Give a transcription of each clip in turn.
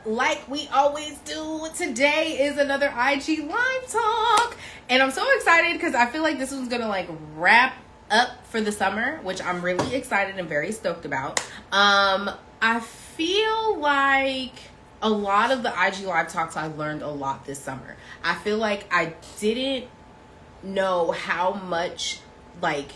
like we always do, today is another IG Live Talk. And I'm so excited because I feel like this one's going to like wrap up for the summer, which I'm really excited and very stoked about. I feel like a lot of the IG Live Talks I learned a lot this summer. I feel like I didn't know how much like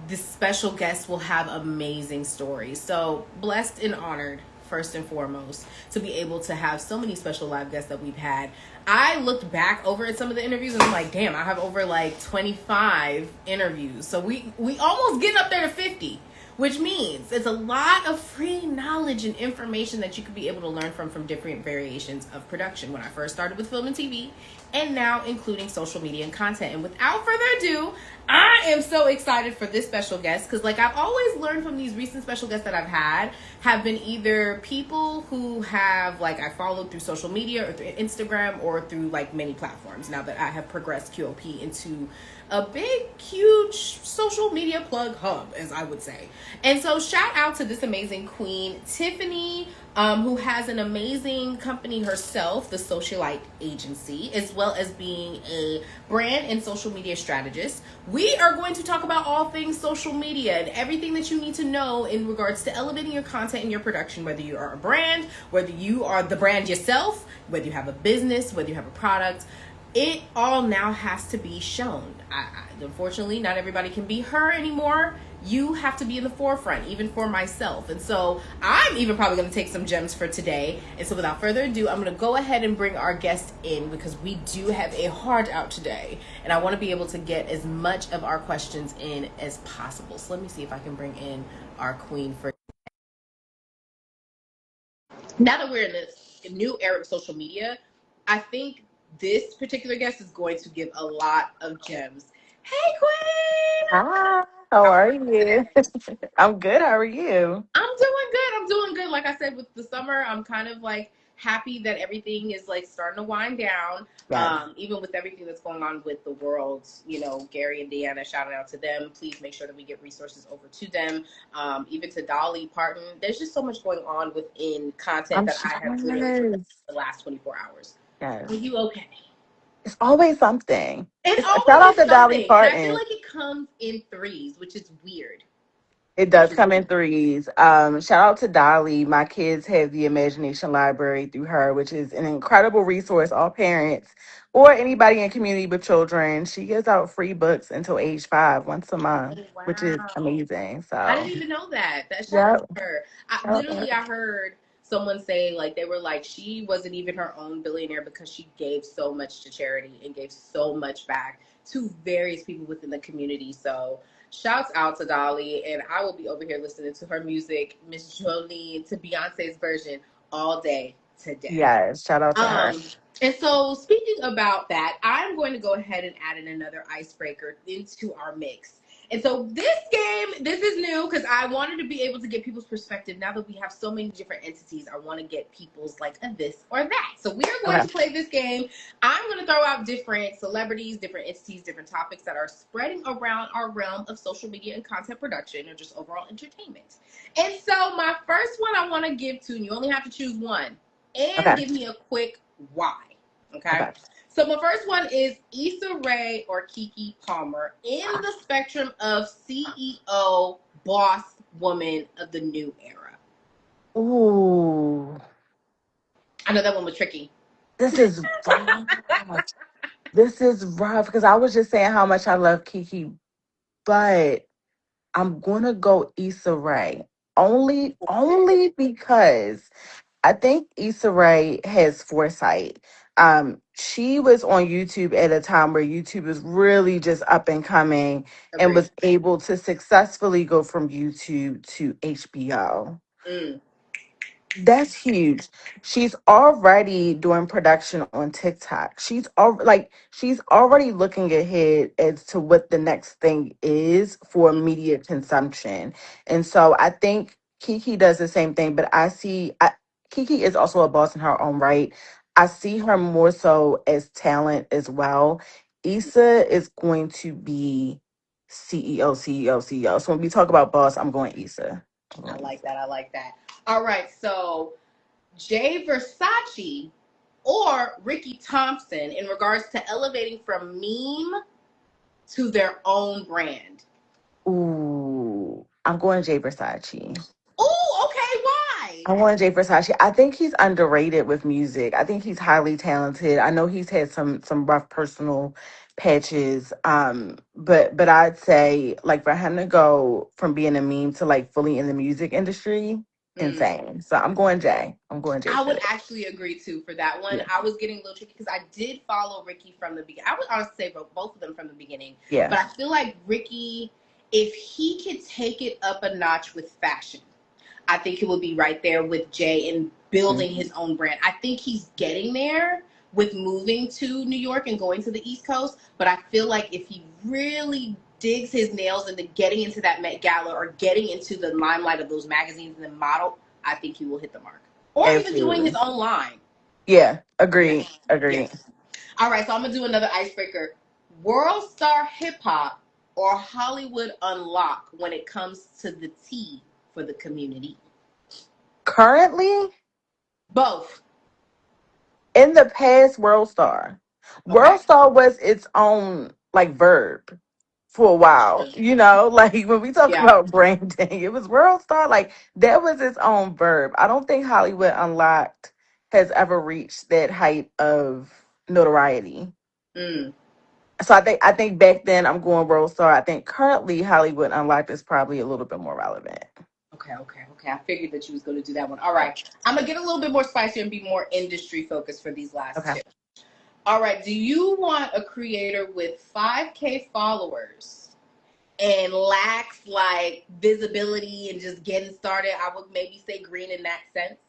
this special guest will have amazing stories. So blessed and honored, first and foremost, to be able to have so many special live guests that we've had. I looked back over at some of the interviews and I'm like, damn, I have over like 25 interviews. So we almost getting up there to 50, which means it's a lot of free knowledge and information that you could be able to learn from different variations of production. When I first started with film and TV, and now including social media and content. And without further ado, I am so excited for this special guest because like I've always learned from these recent special guests that I've had have been either people who have like I followed through social media or through Instagram or through like many platforms now that I have progressed QOP into a big, huge social media plug hub, as I would say. And so shout out to this amazing queen, Tiffany, who has an amazing company herself, The Socialite Agency, as well as being a brand and social media strategist. We are going to talk about all things social media and everything that you need to know in regards to elevating your content and your production, whether you are a brand, whether you are the brand yourself, whether you have a business, whether you have a product. It all now has to be shown. Unfortunately, not everybody can be her anymore. You have to be in the forefront, even for myself. And so I'm even probably going to take some gems for today. And so without further ado, I'm going to go ahead and bring our guest in because we do have a hard out today. And I want to be able to get as much of our questions in as possible. So let me see if I can bring in our queen for now that we're in this new era of social media. I think this particular guest is going to give a lot of gems. Hey, Queen! Hi, how are you? I'm good. How are you? I'm doing good. I'm doing good. Like I said, with the summer, I'm kind of like happy that everything is like starting to wind down. Yes. Even with everything that's going on with the world, you know, Gary and Deanna, shout out to them. Please make sure that we get resources over to them. Even to Dolly Parton. There's just so much going on within content I'm that sure. I have literally forgotten the last 24 hours. Yes. Are you okay? It's always something. It Shout always out is to Dolly something. And I feel Parton. like it comes in threes, which is weird. It does come in threes. Shout out to Dolly. My kids have the Imagination Library through her, which is an incredible resource. All parents or anybody in community with children. She gives out free books until age 5 once a month, Oh, which is wow. amazing. I So, didn't even know that. That shout out yep. to her. Shout out to her. I heard someone say like they were like she wasn't even her own billionaire because she gave so much to charity and gave so much back to various people within the community. So shouts out to Dolly, and I will be over here listening to her music, Miss Jolene, to Beyonce's version all day today. Yes. Shout out to her. Um, and so, speaking about that, I'm going to go ahead and add in another icebreaker into our mix. And so, this game, this is new because I wanted to be able to get people's perspective. Now that we have so many different entities, I want to get people's like a this or that. So, we are going Okay. to play this game. I'm going to throw out different celebrities, different entities, different topics that are spreading around our realm of social media and content production or just overall entertainment. And so, my first one I want to give to, and you only have to choose one and Okay. give me a quick why. Okay. Okay. So my first one is Issa Rae or Keke Palmer in the spectrum of CEO, boss woman of the new era. Ooh. I know that one was tricky. This is rough. This is rough because I was just saying how much I love Kiki, but I'm gonna go Issa Rae. Only because I think Issa Rae has foresight. She was on YouTube at a time where YouTube was really just up and coming and Agreed. was able to successfully go from YouTube to HBO. Mm, That's huge. She's already doing production on TikTok. She's already looking ahead as to what the next thing is for media consumption. And so I think Kiki does the same thing, but Kiki is also a boss in her own right. I see her more so as talent as well. Issa is going to be CEO, CEO, CEO. So when we talk about boss, I'm going Issa. I'm I going like Issa. that. I like that. All right. So Jay Versace or Ricky Thompson in regards to elevating from meme to their own brand? Ooh, I'm going Jay Versace. Oh, okay. Why? I want Jay Versace. I think he's underrated with music. I think he's highly talented. I know he's had some rough personal patches. But I'd say like for him to go from being a meme to like fully in the music industry, Mm. insane. So I'm going Jay. I'm going Jay I for would that. actually agree too for that one. Yeah. I was getting a little tricky because I did follow Ricky from the beginning. I would honestly say both of them from the beginning, Yeah. but I feel like Ricky, if he could take it up a notch with fashion, I think he would be right there with Jay in building Mhm. his own brand. I think he's getting there with moving to New York and going to the East Coast, but I feel like if he really digs his nails into getting into that Met Gala or getting into the limelight of those magazines and the model, I think he will hit the mark. Or even doing his Absolutely. own line. Yeah. Yeah. Agreed. Agreed. Yes. All right, so I'm gonna do another icebreaker. World star hip hop or Hollywood unlock when it comes to the tea for the community? Currently, Both. in the past, World Star. Okay. World Star was its own like verb for a That's while. true. Like when we talk Yeah. about branding, it was World Star. Like that was its own verb. I don't think Hollywood Unlocked has ever reached that height of notoriety. Mm. So I think back then I'm going World Star. I think currently Hollywood Unlocked is probably a little bit more relevant. Okay. I figured that you was going to do that one. All right. I'm going to get a little bit more spicy and be more industry focused for these last Okay. two. All right. Do you want a creator with 5K followers and lacks like visibility and just getting started? I would maybe say green in that sense.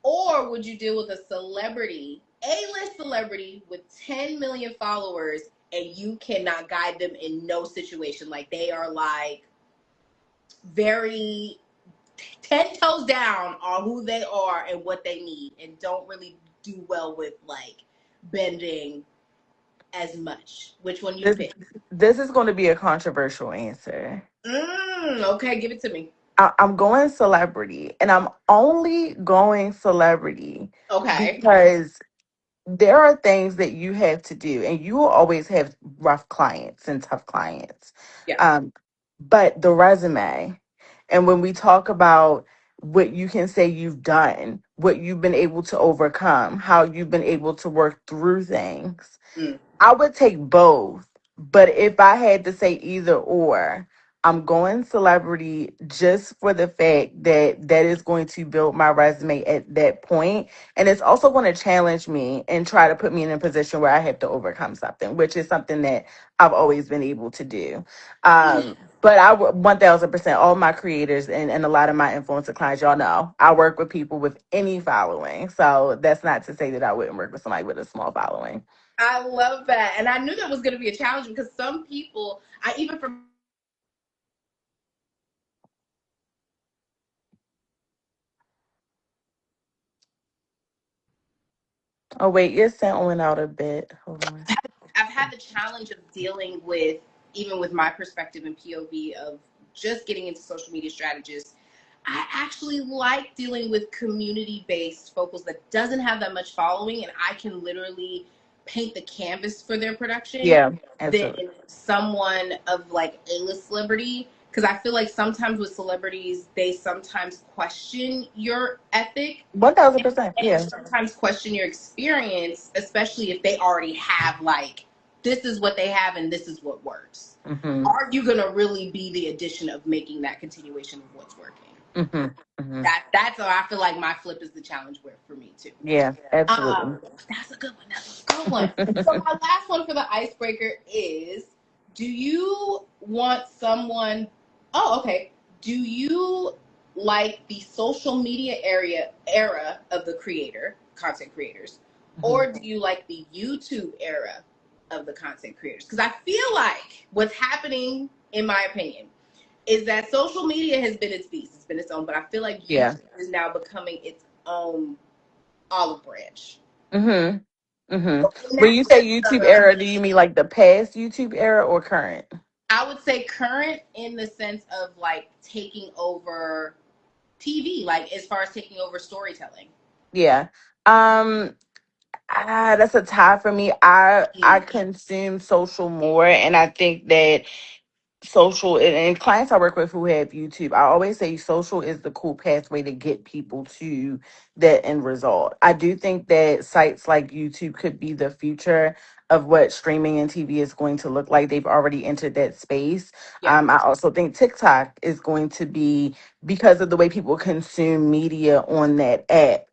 Or would you deal with a celebrity, A-list celebrity with 10 million followers and you cannot guide them in no situation? Like they are like very 10 toes down on who they are and what they need and don't really do well with like bending as much. Which one you This pick? this is going to be a controversial answer. Okay, give it to me. I'm going celebrity, and I'm only going celebrity Okay. because there are things that you have to do, and you will always have rough clients and tough clients. Yeah. Um, but the resume, and when we talk about what you can say you've done, what you've been able to overcome, how you've been able to work through things, Mm. I would take both, but if I had to say either or, I'm going celebrity just for the fact that that is going to build my resume at that point, and it's also going to challenge me and try to put me in a position where I have to overcome something, which is something that I've always been able to do. But 1000%, all my creators and a lot of my influencer clients, y'all know, I work with people with any following. So that's not to say that I wouldn't work with somebody with a small following. I love that. And I knew that was going to be a challenge because some people, I even from Oh wait, your scent went out a bit. Hold on. I've had the challenge of dealing with, even with my perspective and POV of just getting into social media strategists. I actually like dealing with community based folks that doesn't have that much following and I can literally paint the canvas for their production Yeah, than absolutely. someone of like A-list celebrity. Because I feel like sometimes with celebrities, they sometimes question your ethic 1000%. and Yeah. sometimes question your experience, especially if they already have like this is what they have and this is what works. Mm-hmm. Are you gonna really be the addition of making that continuation of what's working? Mm-hmm. Mm-hmm. That's how I feel like my flip is the challenge where for me too. Yeah, Um, absolutely. that's a good one. That's a good one. So my last one for the icebreaker is: do you want someone? Oh, okay. Do you like the social media era of the content creators, Hmm. or do you like the YouTube era of the content creators? Because I feel like what's happening, in my opinion, is that social media has been its beast. It's been its own, but I feel like Yeah. YouTube is now becoming its own olive branch. Mm-hmm. Mm-hmm. So in When that you say sense YouTube of, era, do you mean like the past YouTube era or current? I would say current in the sense of like taking over TV, like as far as taking over storytelling. Yeah. Um, that's a tie for me. I Mm. consume social more, and I think that social and clients I work with who have YouTube, I always say social is the cool pathway to get people to that end result. I do think that sites like YouTube could be the future of what streaming and TV is going to look like. They've already entered that space. Yeah. I also think TikTok is going to be, because of the way people consume media on that app.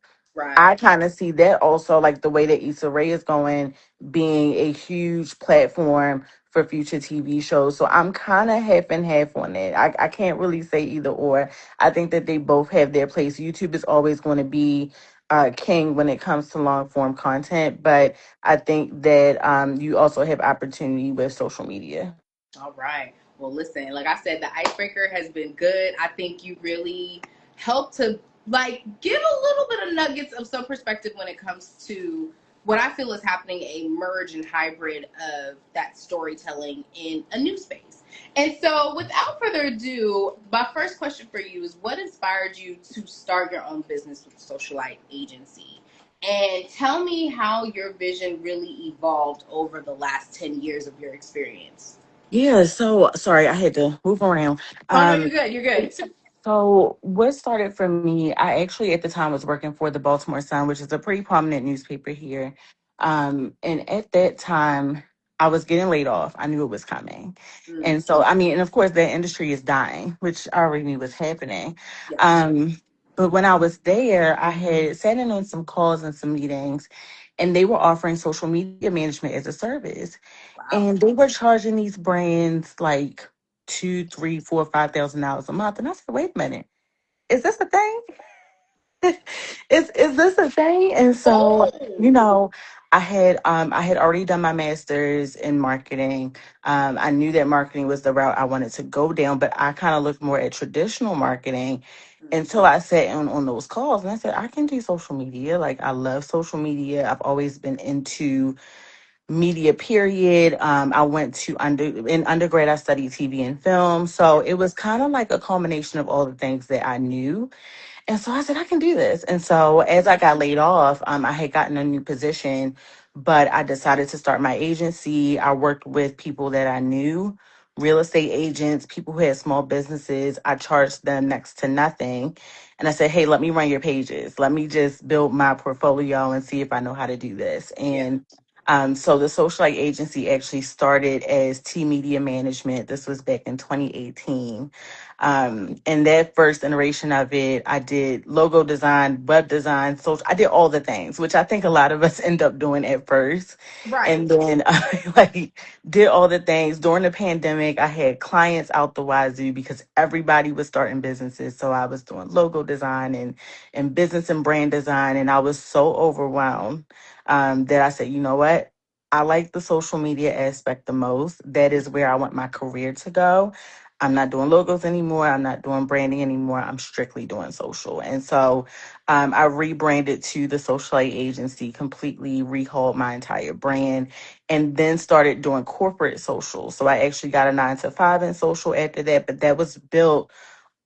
I Right. kind of see that also, like the way that Issa Rae is going, being a huge platform for future TV shows. So I'm kind of half and half on it. I can't really say either or. I think that they both have their place. YouTube is always going to be king when it comes to long form content, but I think that you also have opportunity with social media. All right. Well, listen, like I said, the icebreaker has been good. I think you really helped to like give a little bit of nuggets of some perspective when it comes to what I feel is happening, a merge and hybrid of that storytelling in a new space. And so, without further ado, my first question for you is what inspired you to start your own business with Socialite Agency? And tell me how your vision really evolved over the last 10 years of your experience. Yeah, so sorry, I had to move around. Oh no, you're Um, good. You're good. So, what started for me, I actually at the time was working for the Baltimore Sun, which is a pretty prominent newspaper here. And at that time, I was getting laid off. I knew it was coming. Mm, And so, I mean, and of course, that industry is dying, which I already knew was happening. yes. Um, but when I was there, I had sat in on some calls and some meetings, and they were offering social media management as a service. Wow. And they were charging these brands like two, three, four, $5,000 a month. And I said, wait a minute, is this a thing? Is this a thing? And so, you Oh. know, I had already done my master's in marketing. I knew that marketing was the route I wanted to go down, but I kind of looked more at traditional marketing Mm, until I sat on those calls and I said, I can do social media. Like I love social media. I've always been into media period. I went to in undergrad I studied TV and film. So yeah. it was kind of like a culmination of all the things that I knew. And so I said, I can do this. And so as I got laid off, I had gotten a new position, but I decided to start my agency. I worked with people that I knew, real estate agents, people who had small businesses. I charged them next to nothing. And I said, hey, let me run your pages. Let me just build my portfolio and see if I know how to do this. Yeah. So the Socialite Agency actually started as T Media Management. This was back in 2018. And that first iteration of it, I did logo design, web design, so I did all the things, which I think a lot of us end up doing at first. Right. And then I like did all the things during the pandemic. I had clients out the wazoo because everybody was starting businesses. So I was doing logo design and business and brand design. And I was so overwhelmed that I said, you know what? I like the social media aspect the most. That is where I want my career to go. I'm not doing logos anymore. I'm not doing branding anymore. I'm strictly doing social. And so I rebranded to the Socialite Agency, completely rehauled my entire brand, and then started doing corporate social. So I actually got a 9 to 5 in social after that, but that was built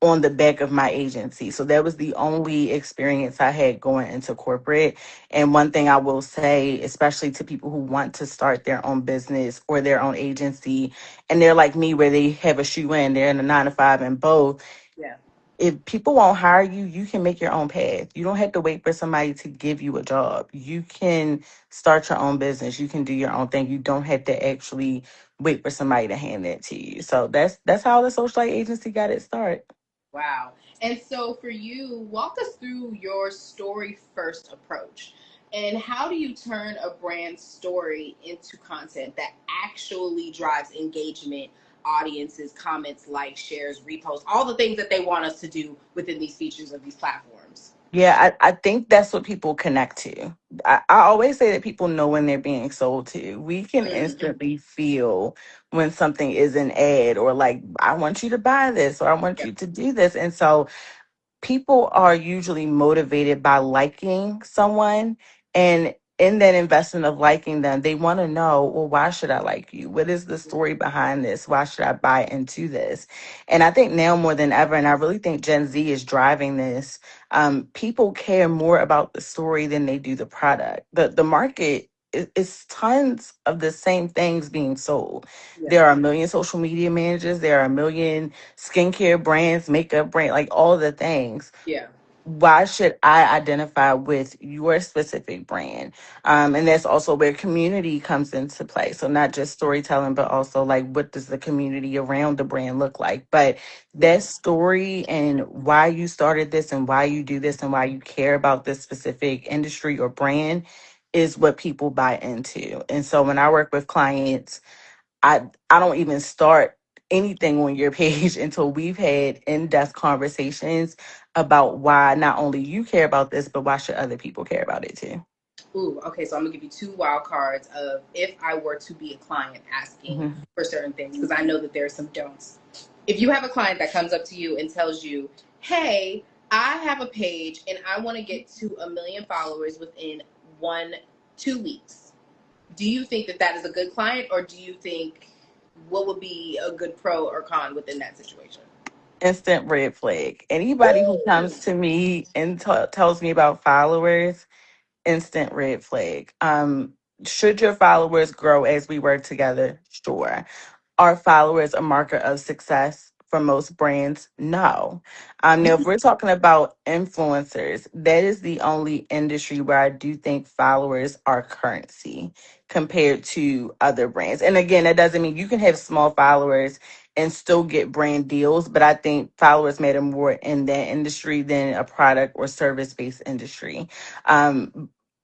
on the back of my agency. So that was the only experience I had going into corporate. And one thing I will say, especially to people who want to start their own business or their own agency, and they're like me where they have a shoe in, they're in a 9 to 5 and both. Yeah. If people won't hire you, you can make your own path. You don't have to wait for somebody to give you a job. You can start your own business. You can do your own thing. You don't have to actually wait for somebody to hand that to you. So that's how the Socialite Agency got its start. Wow. And so for you, walk us through your story first approach. And how do you turn a brand story into content that actually drives engagement, audiences, comments, likes, shares, reposts, all the things that they want us to do within these features of these platforms? Yeah, I think that's what people connect to. I always say that people know when they're being sold to. We can Mm, instantly feel when something is an ad or like, I want you to buy this or I want yep. you to do this. And so people are usually motivated by liking someone. And in that investment of liking them, they want to know, well, why should I like you? What is the story behind this? Why should I buy into this? And I think now more than ever, and I really think Gen Z is driving this, people care more about the story than they do the product. The market is tons of the same things being sold. Yeah. There are a million social media managers, there are a million skincare brands, makeup brand, like all the things. Yeah. Why should I identify with your specific brand? And that's also where community comes into play. So not just storytelling, but also like what does the community around the brand look like? But that story and why you started this and why you do this and why you care about this specific industry or brand is what people buy into. And so when I work with clients, I don't even start anything on your page until we've had in-depth conversations about why not only you care about this, but why should other people care about it too. Ooh, okay, so I'm gonna give you two wild cards of if I were to be a client asking Hmm. for certain things, because I know that there's some don'ts. If you have a client that comes up to you and tells you, hey, I have a page and I want to get to 1 million followers within 2 weeks, do you think that that is a good client, or do you think what would be a good pro or con within that situation? Instant red flag. Anybody who Ooh. comes to me and tells me about followers, instant red flag. Should your followers grow as we work together? Sure. Are followers a marker of success for most brands? No. Now, if we're talking about influencers, that is the only industry where I do think followers are currency compared to other brands. And again, that doesn't mean you can have small followers and still get brand deals, but I think followers matter more in that industry than a product or service based industry.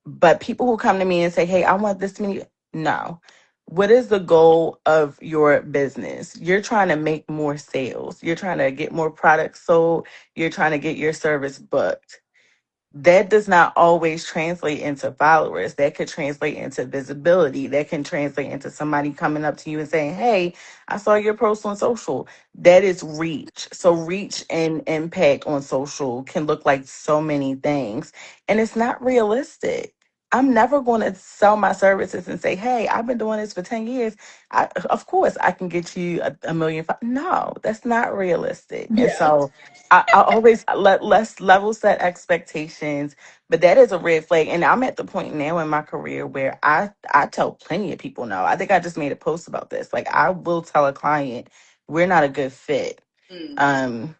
But people who come to me and say, hey, I want this many, no. What is the goal of your business? You're trying to make more sales. You're trying to get more products sold. You're trying to get your service booked. That does not always translate into followers. That could translate into visibility. That can translate into somebody coming up to you and saying, hey, I saw your post on social. That is reach. So, reach and impact on social can look like so many things, and it's not realistic. I'm never going to sell my services and say, hey, I've been doing this for 10 years. Of course, I can get you a million. No, that's not realistic. And Yeah. so, I always let's level set expectations, but that is a red flag. And I'm at the point now in my career where I tell plenty of people no. I think I just made a post about this. Like I will tell a client we're not a good fit. Mm. Um,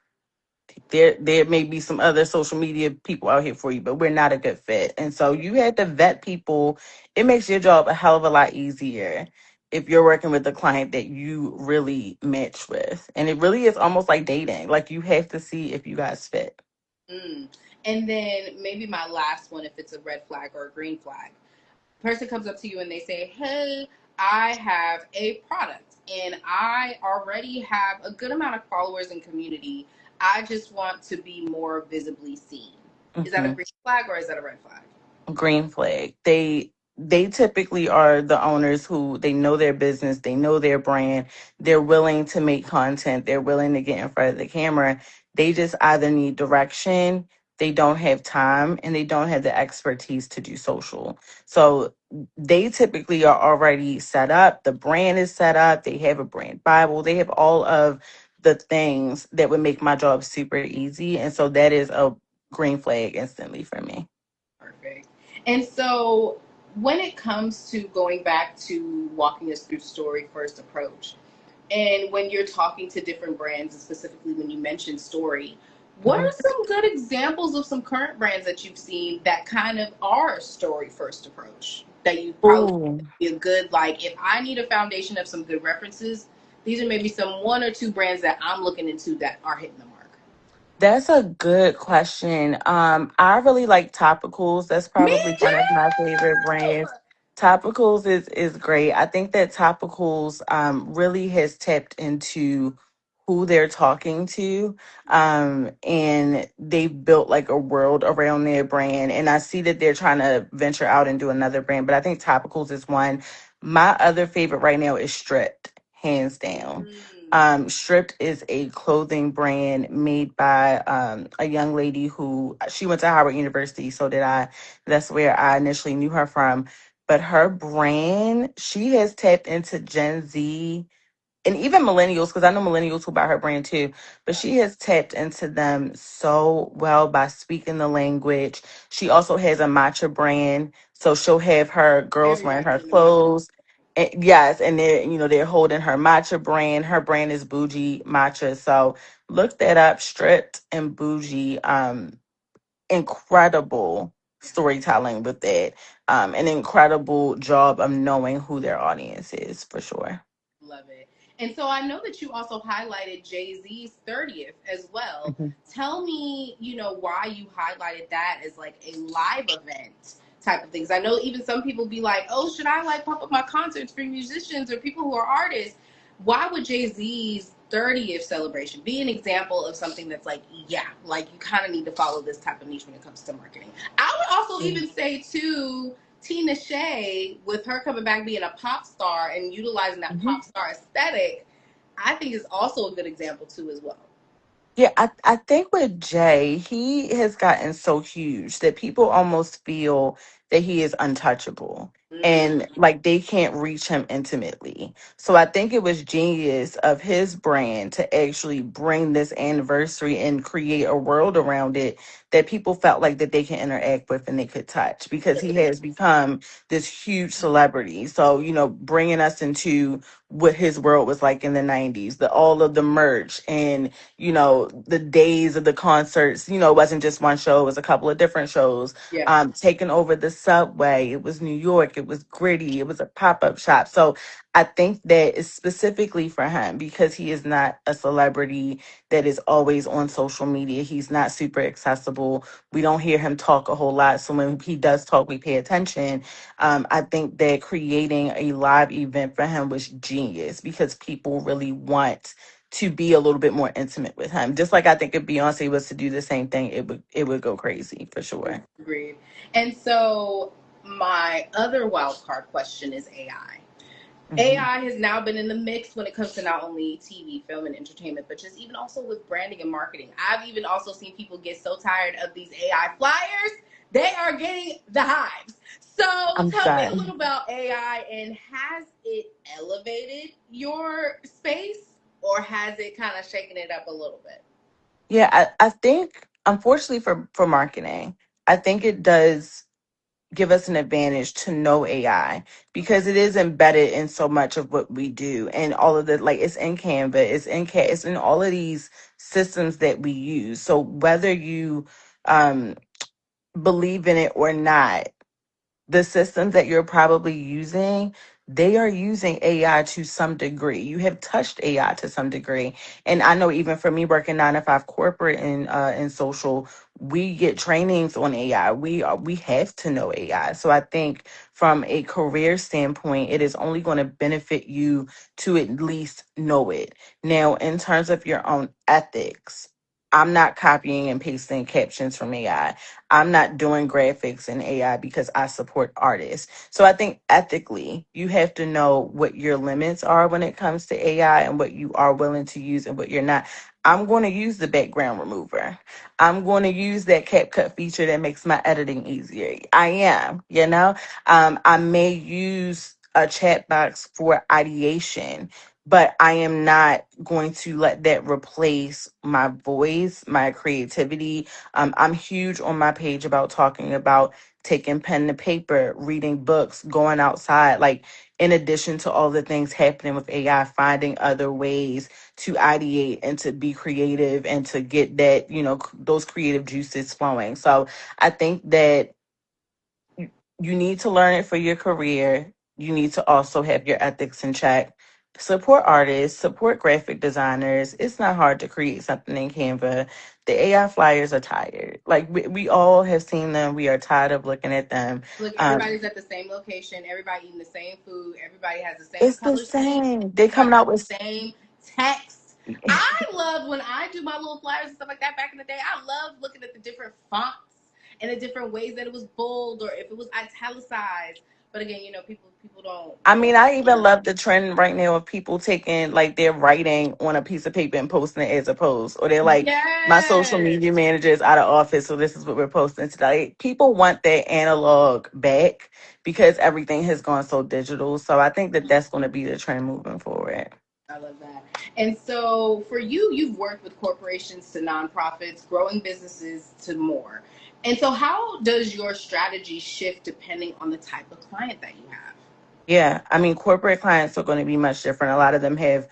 there may be some other social media people out here for you, but we're not a good fit. And so you had to vet people. It makes your job a hell of a lot easier if you're working with a client that you really match with. And it really is almost like dating. Like you have to see if you guys fit. Mm. And then maybe my last one, if it's a red flag or a green flag. Person comes up to you and they say, hey, I have a product and I already have a good amount of followers and community. I just want to be more visibly seen. Is that a Mhm. green flag or is that a red flag? Green flag. They typically are the owners who they know their business, they know their brand, they're willing to make content, they're willing to get in front of the camera. They just either need direction, they don't have time, and they don't have the expertise to do social. So they typically are already set up. The brand is set up, they have a brand Bible, they have all of the things that would make my job super easy. And so that is a green flag instantly for me. Perfect. And so when it comes to going back to walking us through story first approach, and when you're talking to different brands, and specifically when you mention story, what are some good examples of some current brands that you've seen that kind of are story first approach that you probably Oh, be a good, like, if I need a foundation of some good references, these are maybe some one or two brands that I'm looking into that are hitting the mark. that's a good question. I really like Topicals. That's Me probably one of my favorite too. brands. Topicals is great. I think that Topicals really has tapped into who they're talking to. And they've built like a world around their brand. And I see that they're trying to venture out and do another brand, but I think Topicals is one. My other favorite right now is Stripped, hands down. Stripped is a clothing brand made by a young lady who she went to Howard University. So did I. That's where I initially knew her from. But her brand, she has tapped into Gen Z and even millennials, because I know millennials who buy her brand too, but she has tapped into them so well by speaking the language. She also has a matcha brand, so she'll have her girls wearing Everybody her seen the matcha. clothes. And yes, and they're holding her matcha brand. Her brand is Bougie Matcha. So look that up, Stripped and Bougie. Incredible storytelling with that. An incredible job of knowing who their audience is for sure. Love it. And so I know that you also highlighted Jay Z's 30th as well. Mhm. Tell me, why you highlighted that as like a live event type of things. I know even some people be like, oh, should I like pop up my concerts for musicians or people who are artists? Why would Jay Z's 30th celebration be an example of something that's like, yeah, like you kind of need to follow this type of niche when it comes to marketing? I would also even say, too, Tina Shea, with her coming back being a pop star and utilizing that Mhm. pop star aesthetic, I think is also a good example too as well. Yeah, I think with Jay, he has gotten so huge that people almost feel that he is untouchable and Mm, like they can't reach him intimately. So I think it was genius of his brand to actually bring this anniversary and create a world around it that people felt like that they can interact with and they could touch because he has become this huge celebrity. So, bringing us into what his world was like in the 90s, the all of the merch and the days of the concerts, it wasn't just one show, it was a couple of different shows. yeah. Taking over the subway, it was New York, it was gritty, it was a pop-up shop. So I think that is specifically for him because he is not a celebrity that is always on social media. He's not super accessible. We don't hear him talk a whole lot. So when he does talk, we pay attention. I think that creating a live event for him was genius because people really want to be a little bit more intimate with him. Just like I think if Beyonce was to do the same thing, it would go crazy for sure. Agreed. And so my other wild card question is AI. Hmm. AI has now been in the mix when it comes to not only TV, film, and entertainment, but just even also with branding and marketing. I've even also seen people get so tired of these AI flyers, they are getting the hives. So I'm tell me a done. little about AI and has it elevated your space or has it kind of shaken it up a little bit? Yeah, I think unfortunately for marketing, I think it does give us an advantage to know AI because it is embedded in so much of what we do and all of the like it's in Canva, it's in all of these systems that we use. So whether you um believe in it or not, the systems that you're probably using, they are using AI to some degree. You have touched AI to some degree. And I know even for me working 9 to 5 corporate and in social, we get trainings on AI. We have to know AI. So I think from a career standpoint, it is only going to benefit you to at least know it. Now, in terms of your own ethics, I'm not copying and pasting captions from AI. I'm not doing graphics in AI because I support artists. So I think ethically, you have to know what your limits are when it comes to AI and what you are willing to use and what you're not. I'm going to use the background remover. I'm going to use that CapCut feature that makes my editing easier. I am, I may use a chat box for ideation, but I am not going to let that replace my voice, my creativity. I'm huge on my page about talking about taking pen to paper, reading books, going outside. Like, in addition to all the things happening with AI, finding other ways to ideate and to be creative and to get that, those creative juices flowing. So I think that you need to learn it for your career. You need to also have your ethics in check. Support artists, support graphic designers. It's not hard to create something in Canva. The AI flyers are tired. Like we all have seen them. We are tired of looking at them. Look, Um, everybody's at the same location. Everybody eating the same food. Everybody has the same it's the color scheme. same. They Everybody coming has out with the same text. I love when I do my little flyers and stuff like that back in the day. I love looking at the different fonts and the different ways that it was bold or if it was italicized. But again, people don't I they mean, don't I even hear. love the trend right now of people taking like their writing on a piece of paper and posting it as a post, or they're like, my social Yes. media manager is out of office, so this is what we're posting today. People want their analog back because everything has gone so digital. So I think that that's going to be the trend moving forward. I love that. And so for you, you've worked with corporations to nonprofits, growing businesses to more. And so how does your strategy shift depending on the type of client that you have? Yeah, I mean, corporate clients are going to be much different. A lot of them have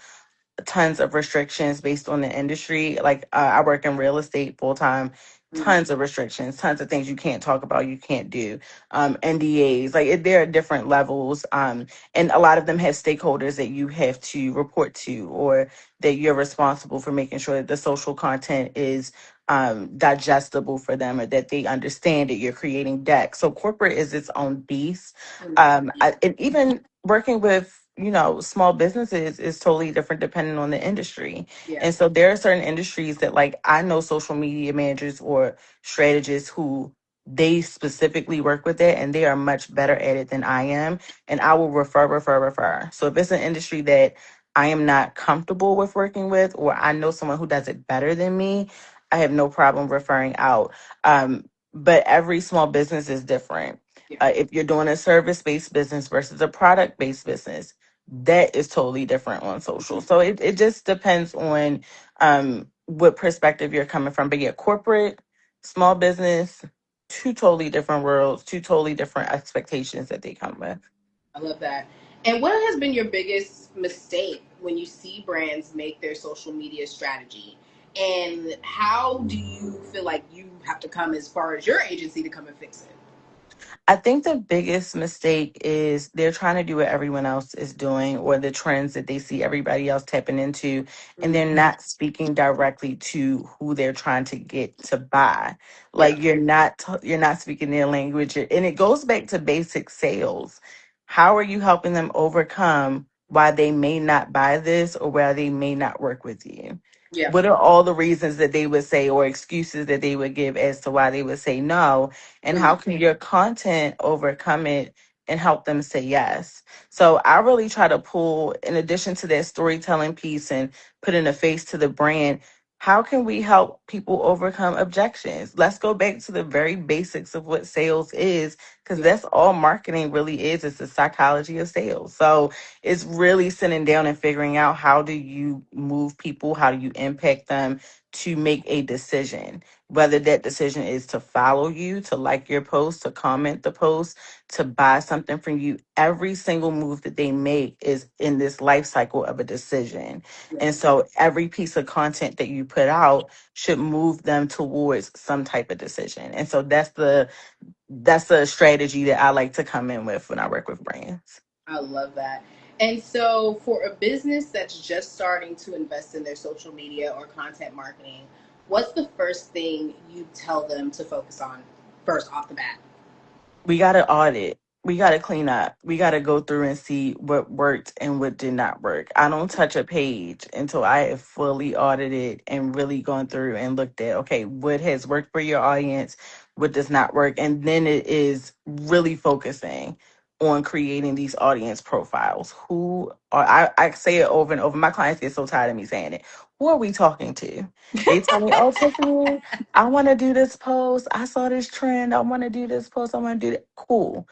tons of restrictions based on the industry. Like I work in real estate full time. Mm, Tons of restrictions, tons of things you can't talk about, you can't do. NDAs, like there are different levels, and a lot of them have stakeholders that you have to report to, or that you're responsible for making sure that the social content is digestible for them, or that they understand that you're creating decks. So corporate is its own beast, mm, and even working with small businesses is totally different depending on the industry. yeah. And so there are certain industries that, like, I know social media managers or strategists who they specifically work with it and they are much better at it than I am, and I will refer. So if it's an industry that I am not comfortable with working with, or I know someone who does it better than me, I have no problem referring out. But every small business is different. Yeah. If you're doing a service based business versus a product based business, that is totally different on social. So it just depends on what perspective you're coming from. But yeah, corporate, small business, two totally different worlds, two totally different expectations that they come with. I love that. And what has been your biggest mistake when you see brands make their social media strategy? And how do you feel like you have to come as far as your agency to come and fix it? I think the biggest mistake is they're trying to do what everyone else is doing, or the trends that they see everybody else tapping into, and Mm, they're not speaking directly to who they're trying to get to buy. yeah. Like you're not speaking their language, and it goes back to basic sales. How are you helping them overcome why they may not buy this, or why they may not work with you? Yeah. What are all the reasons that they would say, or excuses that they would give as to why they would say no? And Mm, how can your content overcome it and help them say yes? So I really try to pull, in addition to that storytelling piece and putting a face to the brand, how can we help people overcome objections? Let's go back to the very basics of what sales is, because yeah. that's all marketing really is. It's the psychology of sales. So it's really sitting down and figuring out, how do you move people, how do you impact them to make a decision, whether that decision is to follow you, to like your post, to comment the post, to buy something from you. Every single move that they make is in this life cycle of a decision. Yeah. And so every piece of content that you put out should move them towards some type of decision. And so that's the strategy that I like to come in with when I work with brands. I love that. And so, for a business that's just starting to invest in their social media or content marketing, what's the first thing you tell them to focus on first off the bat? We got to audit. We got to clean up. We got to go through and see what worked and what did not work. I don't touch a page until I have fully audited and really gone through and looked at, okay, what has worked for your audience, what does not work. And then it is really focusing on creating these audience profiles. I say it over and over. My clients get so tired of me saying it. Who are we talking to? They tell me, oh, Tiffany, I want to do this post. I saw this trend. I want to do this post. I want to do that. Cool.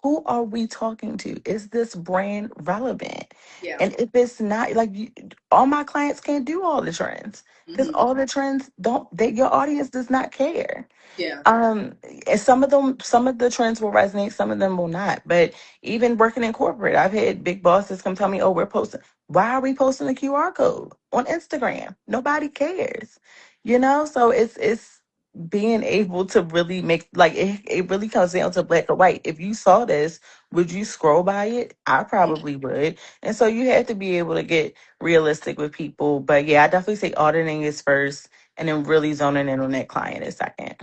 Who are we talking to? Is this brand relevant? Yeah. And if it's not, like, all my clients can't do all the trends, because Hmm. all the trends don't, that your audience does not care. Yeah. And some of the trends will resonate, some of them will not. But even working in corporate, I've had big bosses come tell me, oh, we're posting, why are we posting a QR code on Instagram? Nobody cares. So it's being able to really make, like, it really comes down to black or white. If you saw this, would you scroll by it? I probably would. And so you have to be able to get realistic with people. But yeah, I definitely say auditing is first, and then really zoning in on that client is second.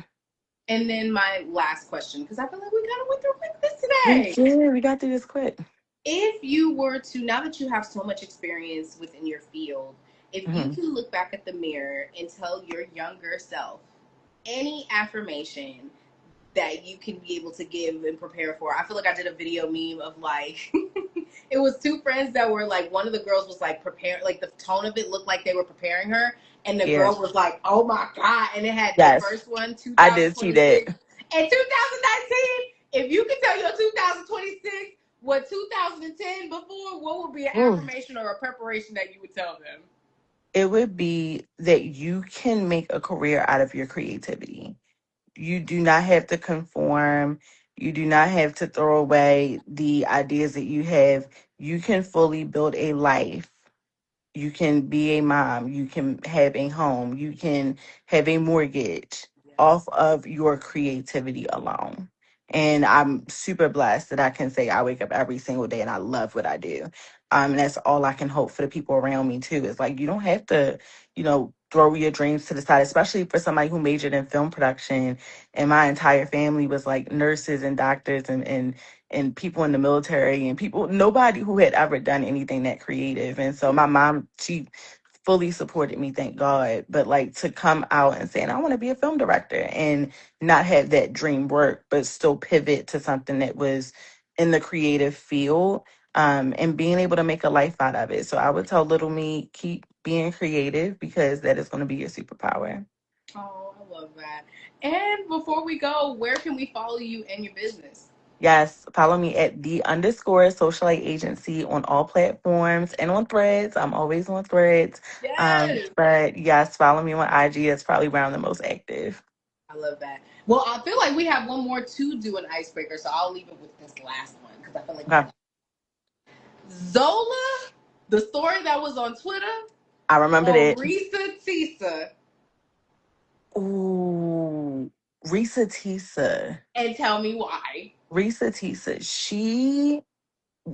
And then my last question, because I feel like we kind of went through quick this We today. did. We got through this quick. If you were to, now that you have so much experience within your field, if you Hmm. can look back at the mirror and tell your younger self any affirmation that you can be able to give and prepare for. I feel like I did a video meme of like it was two friends that were like, one of the girls was like preparing, like the tone of it looked like they were preparing her, and the Yeah. girl was like, "Oh my god!" And it had the Yes. first one, I did see 2026, that. and 2019. If you can tell your 2026 what 2010 before, what would be an Ooh. affirmation or a preparation that you would tell them? It would be that you can make a career out of your creativity. You do not have to conform. You do not have to throw away the ideas that you have. You can fully build a life. You can be a mom. You can have a home. You can have a mortgage Yes. off of your creativity alone. And I'm super blessed that I can say I wake up every single day and I love what I do. And that's all I can hope for the people around me too. It's like you don't have to, throw your dreams to the side, especially for somebody who majored in film production. And my entire family was like nurses and doctors and people in the military and people, nobody who had ever done anything that creative. And so my mom, she fully supported me, thank God. But like to come out and saying, I want to be a film director and not have that dream work, but still pivot to something that was in the creative field, and being able to make a life out of it. So I would tell little me, keep being creative because that is going to be your superpower. Oh, I love that. And before we go, where can we follow you and your business? Yes, follow me at the _socialite agency on all platforms and on threads. I'm always on threads. Yes. But yes, follow me on IG. That's probably where I'm the most active. I love that. Well, I feel like we have one more to do an icebreaker, so I'll leave it with this last one because I feel like Okay. Zola, the story that was on Twitter, I remember or that. Risa Tisa, Ooh, Risa Tisa. and tell me why. Risa Tisa.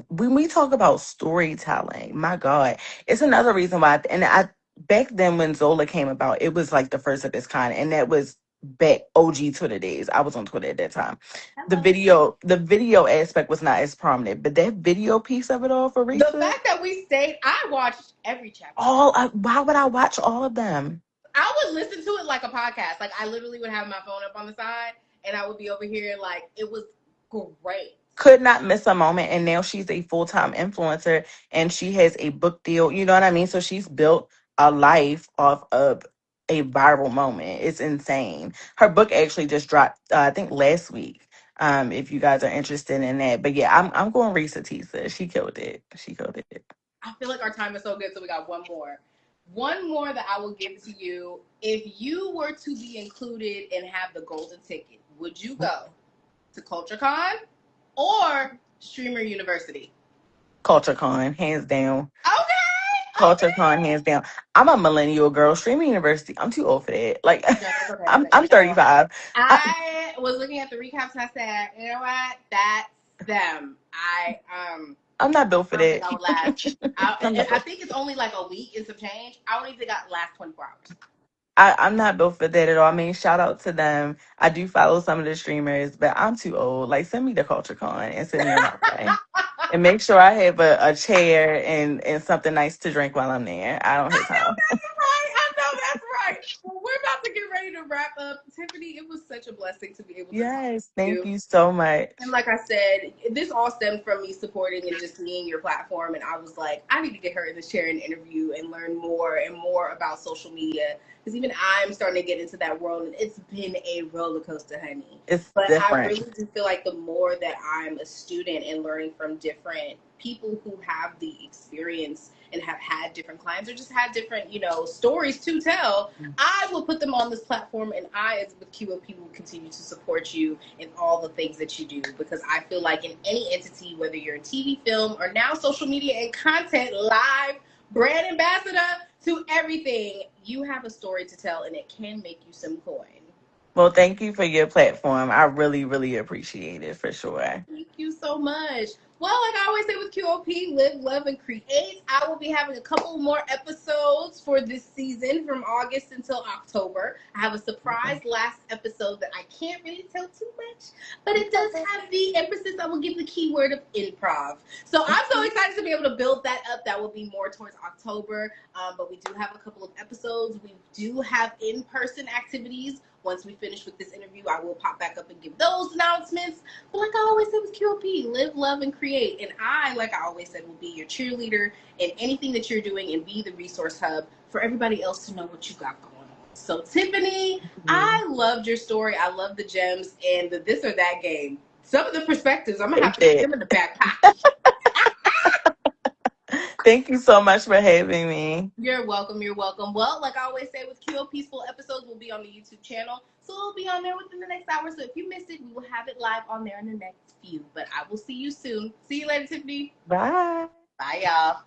When we talk about storytelling, my God, it's another reason why. And I back then when Zola came about, it was like the first of its kind, and that was back OG Twitter days. I was on Twitter at that time. Hello. The video aspect was not as prominent, but that video piece of it all for The Risa, fact that we stayed, I watched every chapter of it. why would I watch all of them? I would listen to it like a podcast. Like I literally would have my phone up on the side, and I would be over here like it was great. Could not miss a moment, and now she's a full-time influencer and she has a book deal, you know what I mean? So she's built a life off of a viral moment. It's insane. Her book actually just dropped, I think last week, if you guys are interested in that. But yeah, I'm going Risa Tisa. She killed it. I feel like our time is so good, so we got one more. One more that I will give to you. If you were to be included and have the golden ticket, would you go to CultureCon or Streamer University? Culture Con, hands down. Okay, Culture okay. Con, hands down. I'm a millennial girl. Streaming University, I'm too old for that. Like No, that's okay. I'm That's okay. I'm 35. I was looking at the recaps and I said, you know what? That's them. I'm not built for I don't think that. I would last. I'm not I built. think it's only like a week and some change. I don't even think I last 24 hours. I'm not built for that at all. I mean, shout out to them. I do follow some of the streamers, but I'm too old. Like, send me to Culture Con and send me on my way. And make sure I have a chair and something nice to drink while I'm there. I don't I have know time. that's right. I know that's right. Well, we're about to get ready to wrap up. Tiffany, it was such a blessing to be able to talk Yes, to thank you. you so much. And like I said, this all stemmed from me supporting and just seeing your platform. And I was like, I need to get her in the chair and interview and learn more and more about social media. Because even I'm starting to get into that world, and it's been a roller coaster, honey. It's But I different. really do feel like the more that I'm a student and learning from different people who have the experience and have had different clients or just had different, stories to tell, I will put them on this platform, and I, as with QOP, will continue to support you in all the things that you do, because I feel like in any entity, whether you're in TV, film, or now social media and content, live, brand ambassador, to everything, you have a story to tell, and it can make you some coin. Well, thank you for your platform. I really, really appreciate it for sure. Thank you so much. Well, like I always say with QOP, live, love, and create. I will be having a couple more episodes for this season from August until October. I have a surprise last episode that I can't really tell too much, but it does have the emphasis. I will give the keyword of improv. So I'm so excited to be able to build that up. That will be more towards October. But we do have a couple of episodes. We do have in person activities Once we finish with this interview, I will pop back up and give those announcements. But like I always said with QOP, live, love, and create. And I, like I always said, will be your cheerleader in anything that you're doing and be the resource hub for everybody else to know what you got going on. So, Tiffany, I loved your story. I love the gems and the this or that game. Some of the perspectives, I'm going to have to put them in the back pocket. Thank you so much for having me. You're welcome. You're welcome. Well, like I always say with QO Peaceful, episodes will be on the YouTube channel. So it'll be on there within the next hour. So if you missed it, we will have it live on there in the next few. But I will see you soon. See you later, Tiffany. Bye. Bye, y'all.